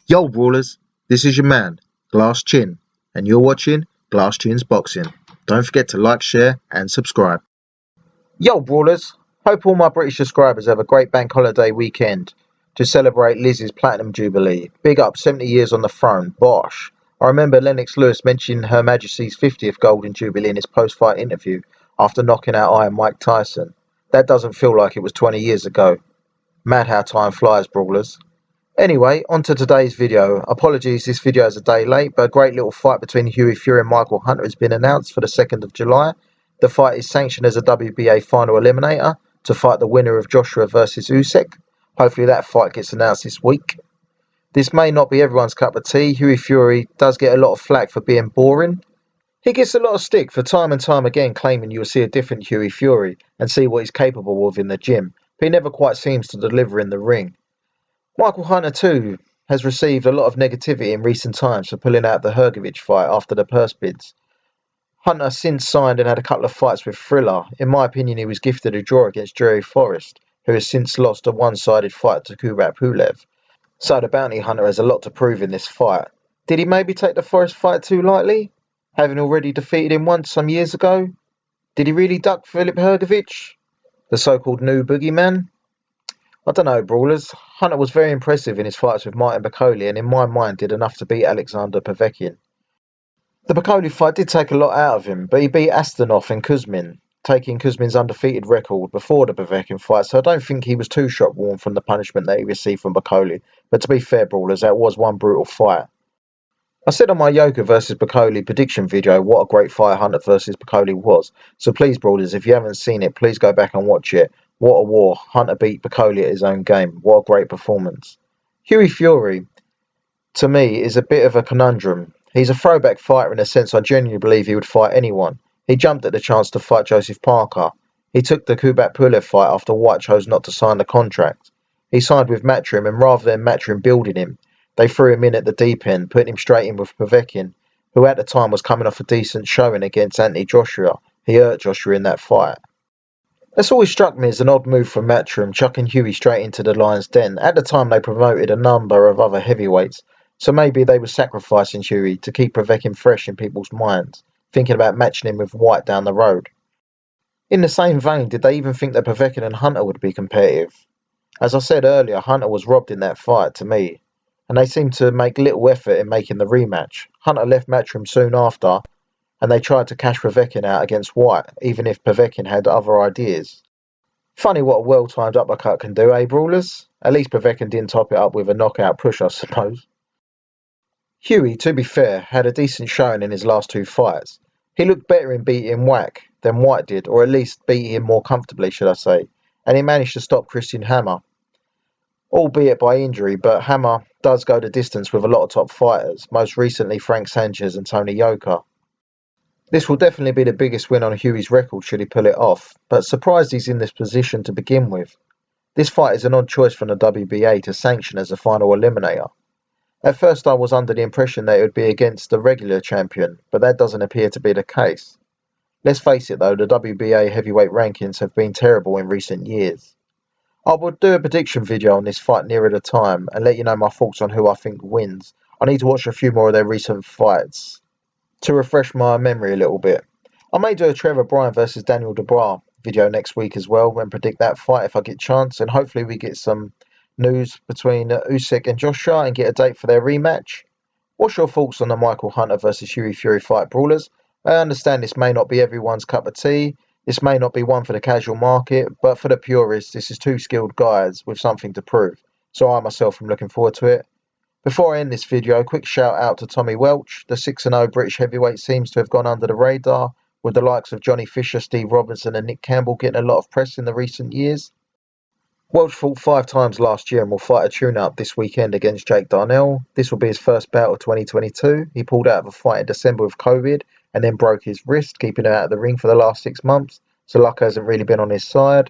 Yo, Brawlers, this is your man, Glass Chin, and you're watching Glass Chin's Boxing. Don't forget to like, share, and subscribe. Yo, Brawlers, hope all my British subscribers have a great bank holiday weekend to celebrate Liz's Platinum Jubilee. Big up, 70 years on the throne, bosh. I remember Lennox Lewis mentioning Her Majesty's 50th Golden Jubilee in his post-fight interview after knocking out Iron Mike Tyson. That doesn't feel like it was 20 years ago. Mad how time flies, Brawlers. Anyway, on to today's video. Apologies, this video is a day late, but a great little fight between Hughie Fury and Michael Hunter has been announced for the 2nd of July. The fight is sanctioned as a WBA final eliminator to fight the winner of Joshua versus Usyk. Hopefully that fight gets announced this week. This may not be everyone's cup of tea. Hughie Fury does get a lot of flack for being boring. He gets a lot of stick for time and time again claiming you will see a different Hughie Fury and see what he's capable of in the gym, but he never quite seems to deliver in the ring. Michael Hunter too has received a lot of negativity in recent times for pulling out the Hrgovic fight after the purse bids. Hunter since signed and had a couple of fights with Thriller. In my opinion, he was gifted a draw against Jerry Forrest, who has since lost a one-sided fight to Kubrat Pulev. So the bounty hunter has a lot to prove in this fight. Did he maybe take the Forrest fight too lightly, having already defeated him once some years ago? Did he really duck Filip Hrgovic, the so-called new boogeyman? I don't know, Brawlers. Hunter was very impressive in his fights with Martin Bakole and in my mind did enough to beat Alexander Povetkin. The Bakole fight did take a lot out of him, but he beat Astonov and Kuzmin, taking Kuzmin's undefeated record before the Povetkin fight, so I don't think he was too shock-worn from the punishment that he received from Bakole. But to be fair, Brawlers, that was one brutal fight. I said on my Yoka versus Bakole prediction video what a great fight Hunter versus Bakole was, so please, Brawlers, if you haven't seen it, please go back and watch it. What a war. Hunter beat Bakole at his own game. What a great performance. Hughie Fury, to me, is a bit of a conundrum. He's a throwback fighter in a sense I genuinely believe he would fight anyone. He jumped at the chance to fight Joseph Parker. He took the Kubrat Pulev fight after White chose not to sign the contract. He signed with Matchroom, and rather than Matchroom building him, they threw him in at the deep end, putting him straight in with Povetkin, who at the time was coming off a decent showing against Anthony Joshua. He hurt Joshua in that fight. That's always struck me as an odd move from Matchroom, chucking Hughie straight into the Lion's Den. At the time they promoted a number of other heavyweights, so maybe they were sacrificing Hughie to keep Povetkin fresh in people's minds, thinking about matching him with White down the road. In the same vein, did they even think that Povetkin and Hunter would be competitive? As I said earlier, Hunter was robbed in that fight to me, and they seemed to make little effort in making the rematch. Hunter left Matchroom soon after, and they tried to cash Povetkin out against White, even if Povetkin had other ideas. Funny what a well-timed uppercut can do, eh, Brawlers? At least Povetkin didn't top it up with a knockout push, I suppose. Hughie, to be fair, had a decent showing in his last two fights. He looked better in beating Whack than White did, or at least beat him more comfortably, should I say, and he managed to stop Christian Hammer, albeit by injury, but Hammer does go the distance with a lot of top fighters, most recently Frank Sanchez and Tony Yoka. This will definitely be the biggest win on Hughie's record should he pull it off, but surprised he's in this position to begin with. This fight is an odd choice from the WBA to sanction as a final eliminator. At first I was under the impression that it would be against the regular champion, but that doesn't appear to be the case. Let's face it though, the WBA heavyweight rankings have been terrible in recent years. I will do a prediction video on this fight nearer the time and let you know my thoughts on who I think wins. I need to watch a few more of their recent fights to refresh my memory a little bit. I may do a Trevor Bryan versus Daniel Dubois video next week as well and predict that fight if I get a chance, and hopefully we get some news between Usyk and Joshua and get a date for their rematch. What's your thoughts on the Michael Hunter versus Hughie Fury fight, Brawlers? I understand this may not be everyone's cup of tea, this may not be one for the casual market, but for the purists this is two skilled guys with something to prove, so I myself am looking forward to it. Before I end this video, a quick shout out to Tommy Welch. The 6-0 British heavyweight seems to have gone under the radar, with the likes of Johnny Fisher, Steve Robinson and Nick Campbell getting a lot of press in the recent years. Welch fought 5 times last year and will fight a tune-up this weekend against Jake Darnell. This will be his first bout of 2022. He pulled out of a fight in December with COVID and then broke his wrist, keeping him out of the ring for the last 6 months, so luck hasn't really been on his side.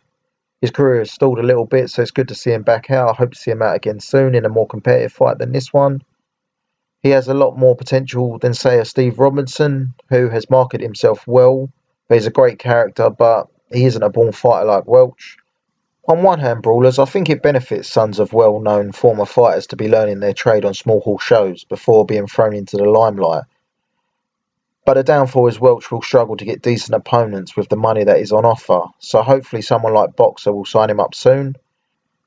His career has stalled a little bit, so it's good to see him back out. I hope to see him out again soon in a more competitive fight than this one. He has a lot more potential than, say, a Steve Robinson, who has marketed himself well. He's a great character, but he isn't a born fighter like Welch. On one hand, Brawlers, I think it benefits sons of well-known former fighters to be learning their trade on small hall shows before being thrown into the limelight. But the downfall is Welch will struggle to get decent opponents with the money that is on offer, so hopefully someone like Boxer will sign him up soon,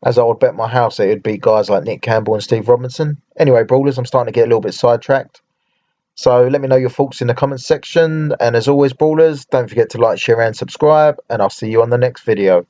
as I would bet my house that it would beat guys like Nick Campbell and Steve Robinson. Anyway, Brawlers, I'm starting to get a little bit sidetracked. So let me know your thoughts in the comments section, and as always, Brawlers, don't forget to like, share and subscribe, and I'll see you on the next video.